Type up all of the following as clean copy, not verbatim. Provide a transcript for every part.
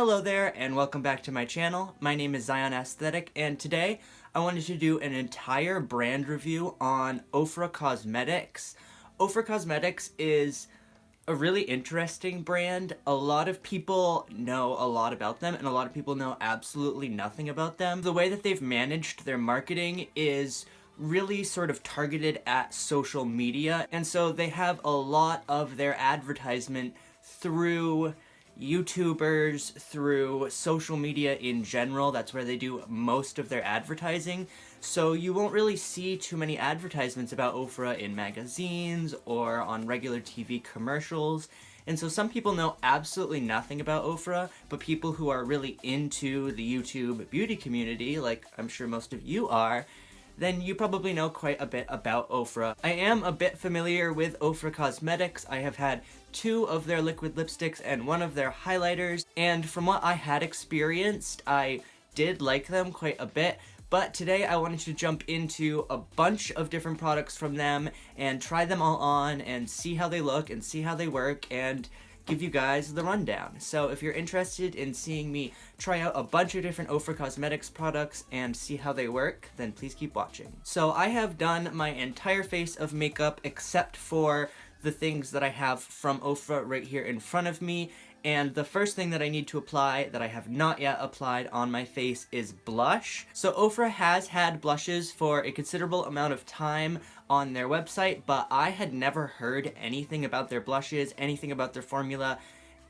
Hello there and welcome back to my channel. My name is zzionaesthetic and today I wanted to do an entire brand review on Ofra Cosmetics. Ofra Cosmetics is a really interesting brand. A lot of people know a lot about them and a lot of people know absolutely nothing about them. The way that they've managed their marketing is really sort of targeted at social media, and so they have a lot of their advertisement through YouTubers, through social media in general. That's where they do most of their advertising. So you won't really see too many advertisements about Ofra in magazines or on regular TV commercials. And so some people know absolutely nothing about Ofra, but people who are really into the YouTube beauty community, like I'm sure most of you are, then you probably know quite a bit about Ofra. I am a bit familiar with Ofra Cosmetics. I have had 2 of their liquid lipsticks and 1 of their highlighters, and from what I had experienced, I did like them quite a bit. But today I wanted to jump into a bunch of different products from them and try them all on and see how they look and see how they work and give you guys the rundown. So if you're interested in seeing me try out a bunch of different Ofra Cosmetics products and see how they work, then please keep watching. So I have done my entire face of makeup except for the things that I have from Ofra right here in front of me. And the first thing that I need to apply that I have not yet applied on my face is blush. So Ofra has had blushes for a considerable amount of time on their website, but I had never heard anything about their blushes, anything about their formula,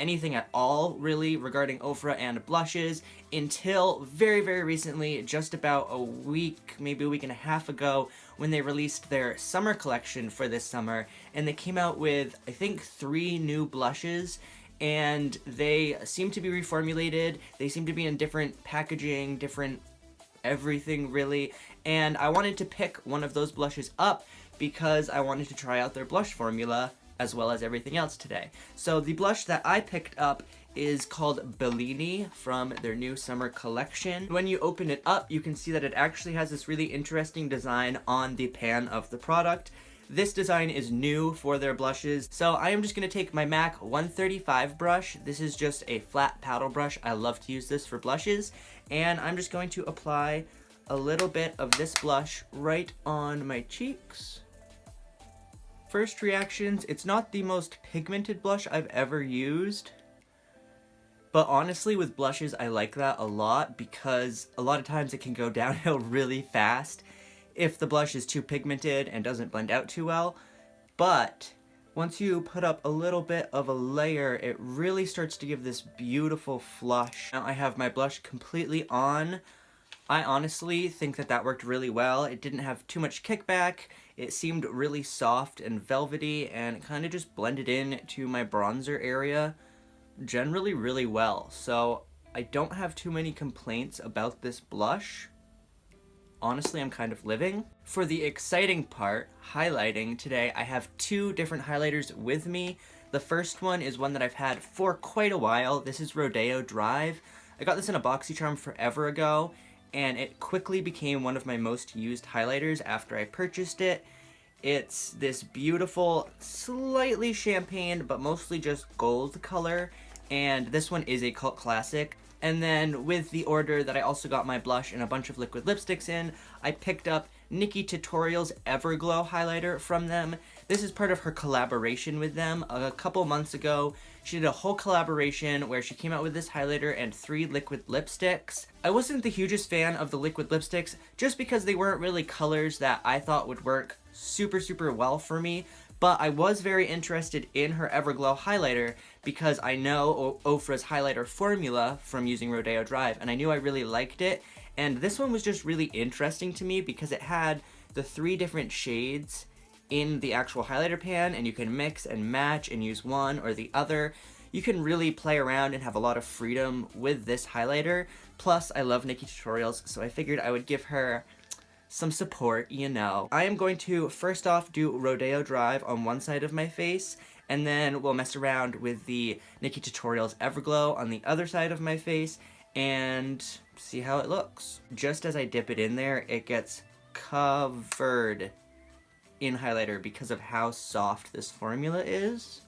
anything at all really regarding Ofra and blushes until very, very recently, just about a week, maybe a week and a half ago, when they released their summer collection for this summer. And they came out with, I think, 3 new blushes. And they seem to be reformulated, they seem to be in different packaging, different everything really, and I wanted to pick one of those blushes up because I wanted to try out their blush formula as well as everything else today. So the blush that I picked up is called Bellini from their new summer collection. When you open it up, you can see that it actually has this really interesting design on the pan of the product. This design is new for their blushes, so I am just going to take my MAC 135 brush. This is just a flat paddle brush. I love to use this for blushes, and I'm just going to apply a little bit of this blush right on my cheeks. First reactions, it's not the most pigmented blush I've ever used, but honestly with blushes I like that a lot because a lot of times it can go downhill really fast if the blush is too pigmented and doesn't blend out too well. But once you put up a little bit of a layer, it really starts to give this beautiful flush. Now I have my blush completely on. I honestly think that that worked really well. It didn't have too much kickback. It seemed really soft and velvety, and it kind of just blended in to my bronzer area generally really well. So I don't have too many complaints about this blush. Honestly, I'm kind of living. For the exciting part, highlighting, today I have 2 different highlighters with me. The first one is one that I've had for quite a while. This is Rodeo Drive. I got this in a BoxyCharm forever ago, and it quickly became one of my most used highlighters after I purchased it. It's this beautiful, slightly champagne, but mostly just gold color, and this one is a cult classic. And then with the order that I also got my blush and a bunch of liquid lipsticks in, I picked up NikkieTutorials Everglow Highlighter from them. This is part of her collaboration with them. A couple months ago, she did a whole collaboration where she came out with this highlighter and 3 liquid lipsticks. I wasn't the hugest fan of the liquid lipsticks just because they weren't really colors that I thought would work super, super well for me. But I was very interested in her Everglow highlighter because I know Ofra's highlighter formula from using Rodeo Drive, and I knew I really liked it. And this one was just really interesting to me because it had the 3 different shades in the actual highlighter pan, and you can mix and match and use one or the other. You can really play around and have a lot of freedom with this highlighter. Plus, I love NikkieTutorials, so I figured I would give her some support, you know. I am going to first off do Rodeo Drive on one side of my face, and then we'll mess around with the NikkieTutorials Everglow on the other side of my face and see how it looks. Just as I dip it in there, it gets covered in highlighter because of how soft this formula is.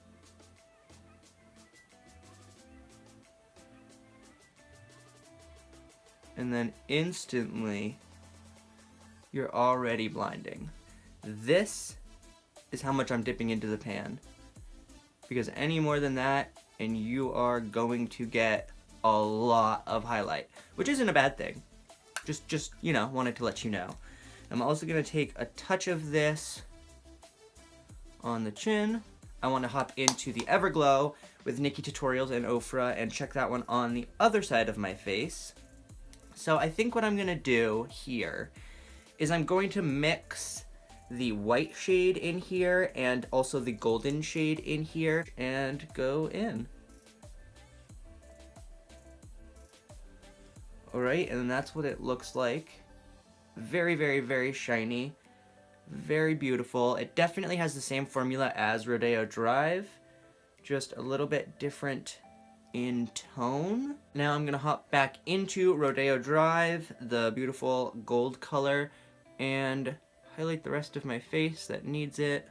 and then instantly you're already blinding. This is how much I'm dipping into the pan, because any more than that and you are going to get a lot of highlight, which isn't a bad thing. Just you know, wanted to let you know. I'm also gonna take a touch of this on the chin. I want to hop into the Everglow with NikkieTutorials and Ofra and check that one on the other side of my face. So I think what I'm gonna do here is I'm going to mix the white shade in here and also the golden shade in here and go in. Alright, and that's what it looks like. Very, very, very shiny. Very beautiful. It definitely has the same formula as Rodeo Drive, just a little bit different in tone. Now I'm gonna hop back into Rodeo Drive, the beautiful gold color, and highlight the rest of my face that needs it.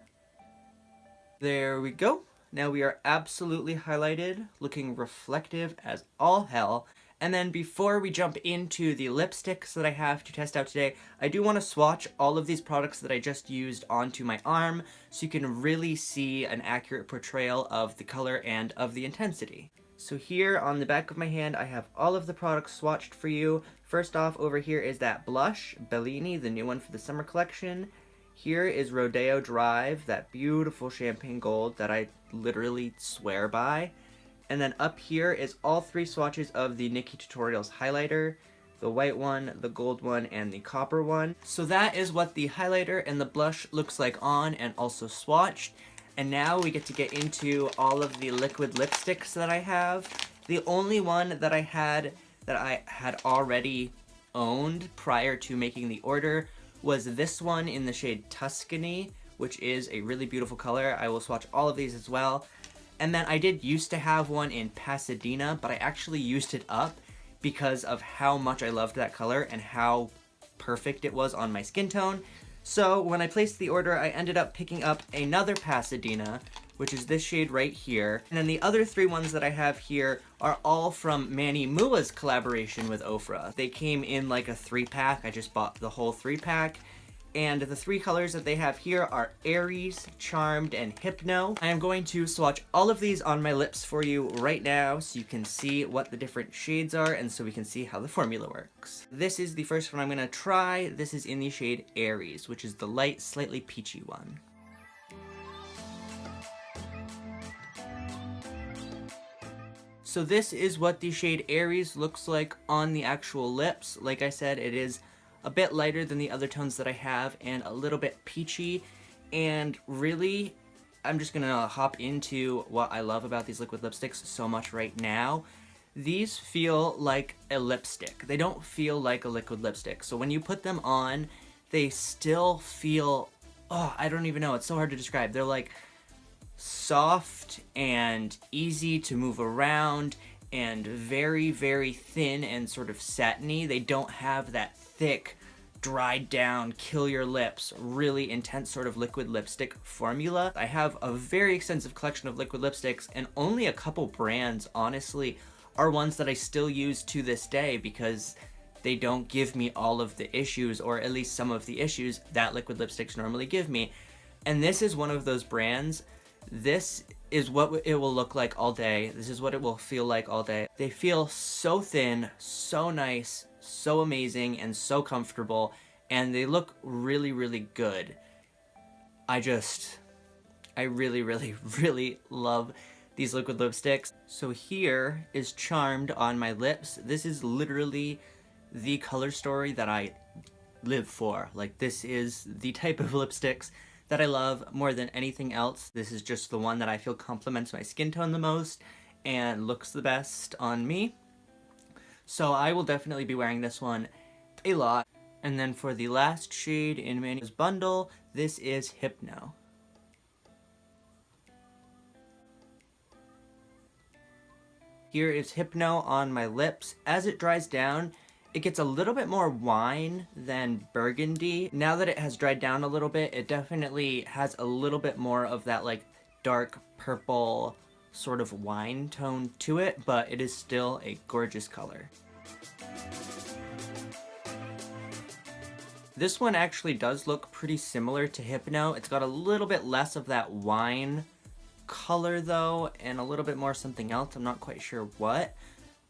There we go. Now we are absolutely highlighted, looking reflective as all hell. And then before we jump into the lipsticks that I have to test out today, I do want to swatch all of these products that I just used onto my arm so you can really see an accurate portrayal of the color and of the intensity. So here on the back of my hand, I have all of the products swatched for you. First off, over here is that blush, Bellini, the new one for the summer collection. Here is Rodeo Drive, that beautiful champagne gold that I literally swear by. And then up here is all three swatches of the NikkieTutorials highlighter, the white one, the gold one, and the copper one. So that is what the highlighter and the blush looks like on and also swatched. And now we get to get into all of the liquid lipsticks that I have. The only one that I had already owned prior to making the order was this one in the shade Tuscany, which is a really beautiful color. I will swatch all of these as well. And then I did used to have one in Pasadena, but I actually used it up because of how much I loved that color and how perfect it was on my skin tone. So when I placed the order, I ended up picking up another Pasadena, which is this shade right here. And then the other three ones that I have here are all from Manny MUA's collaboration with Ofra. They came in like a 3-pack. I just bought the whole 3-pack. And the three colors that they have here are Aries, Charmed, and Hypno. I am going to swatch all of these on my lips for you right now so you can see what the different shades are and so we can see how the formula works. This is the first one I'm going to try. This is in the shade Aries, which is the light, slightly peachy one. So this is what the shade Aries looks like on the actual lips. Like I said, it is a bit lighter than the other tones that I have and a little bit peachy. And really, I'm just gonna hop into what I love about these liquid lipsticks so much right now. These feel like a lipstick. They don't feel like a liquid lipstick. So when you put them on, they still feel, oh, I don't even know. It's so hard to describe. They're like soft and easy to move around and very, very thin and sort of satiny. They don't have that thick, dried down, kill your lips, really intense sort of liquid lipstick formula. I have a very extensive collection of liquid lipsticks, and only a couple brands, honestly, are ones that I still use to this day because they don't give me all of the issues, or at least some of the issues that liquid lipsticks normally give me. And this is one of those brands. This is what it will look like all day. This is what it will feel like all day. They feel so thin, so nice, so amazing, and so comfortable, and they look really, really good. I really, really, really love these liquid lipsticks. So here is Charmed on my lips. This is literally the color story that I live for. Like, this is the type of lipsticks that I love more than anything else. This is just the one that I feel complements my skin tone the most and looks the best on me. So I will definitely be wearing this one a lot. And then for the last shade in Manny's bundle, this is Hypno. Here is Hypno on my lips. As it dries down, it gets a little bit more wine than burgundy. Now that it has dried down a little bit, it definitely has a little bit more of that like dark purple sort of wine tone to it, but it is still a gorgeous color. This one actually does look pretty similar to Hypno. It's got a little bit less of that wine color though, and a little bit more something else. I'm not quite sure what.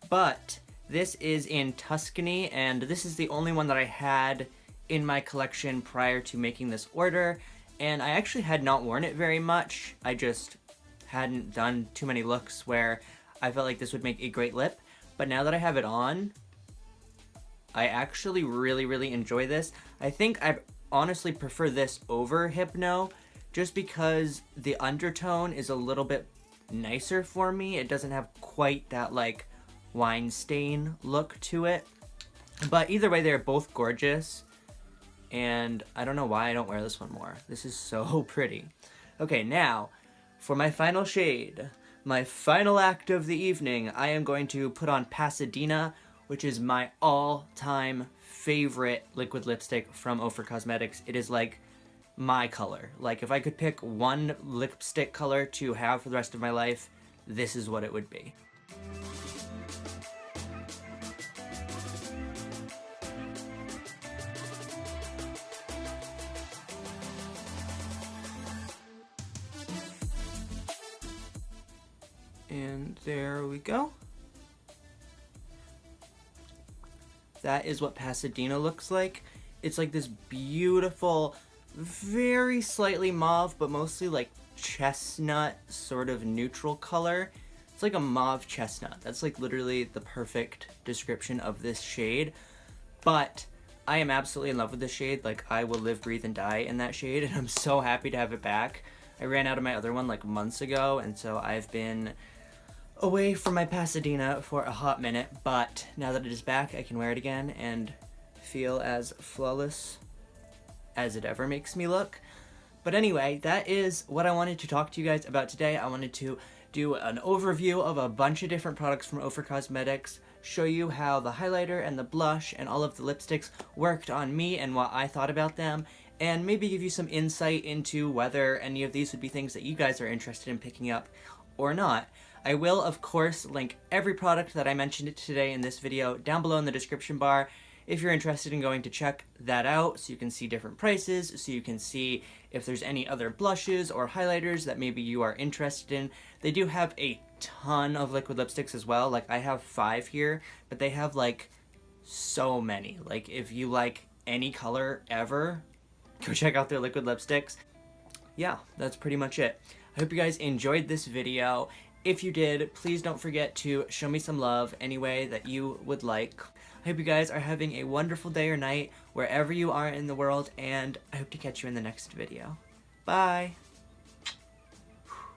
But this is in Tuscany, and this is the only one that I had in my collection prior to making this order. And I actually had not worn it very much. I just hadn't done too many looks where I felt like this would make a great lip. But now that I have it on, I actually really enjoy this. I think I honestly prefer this over Hypno just because the undertone is a little bit nicer for me. It doesn't have quite that like wine stain look to it. But either way, they're both gorgeous. And I don't know why I don't wear this one more. This is so pretty. Okay, now for my final shade, my final act of the evening, I am going to put on Pasadena, which is my all-time favorite liquid lipstick from Ofra Cosmetics. It is like my color. Like if I could pick one lipstick color to have for the rest of my life, this is what it would be. And there we go. That is what Pasadena looks like. It's like this beautiful, very slightly mauve, but mostly like chestnut sort of neutral color. It's like a mauve chestnut. That's like literally the perfect description of this shade. But I am absolutely in love with this shade. Like I will live, breathe, and die in that shade, and I'm so happy to have it back. I ran out of my other one like months ago, and so I've been away from my Pasadena for a hot minute, but now that it is back, I can wear it again and feel as flawless as it ever makes me look. But anyway, that is what I wanted to talk to you guys about today. I wanted to do an overview of a bunch of different products from Ofra Cosmetics, show you how the highlighter and the blush and all of the lipsticks worked on me and what I thought about them, and maybe give you some insight into whether any of these would be things that you guys are interested in picking up or not. I will, of course, link every product that I mentioned today in this video down below in the description bar if you're interested in going to check that out, so you can see different prices, so you can see if there's any other blushes or highlighters that maybe you are interested in. They do have a ton of liquid lipsticks as well. Like I have 5 here, but they have like so many. Like if you like any color ever, go check out their liquid lipsticks. Yeah, that's pretty much it. I hope you guys enjoyed this video. If you did, please don't forget to show me some love any way that you would like. I hope you guys are having a wonderful day or night wherever you are in the world, and I hope to catch you in the next video. Bye!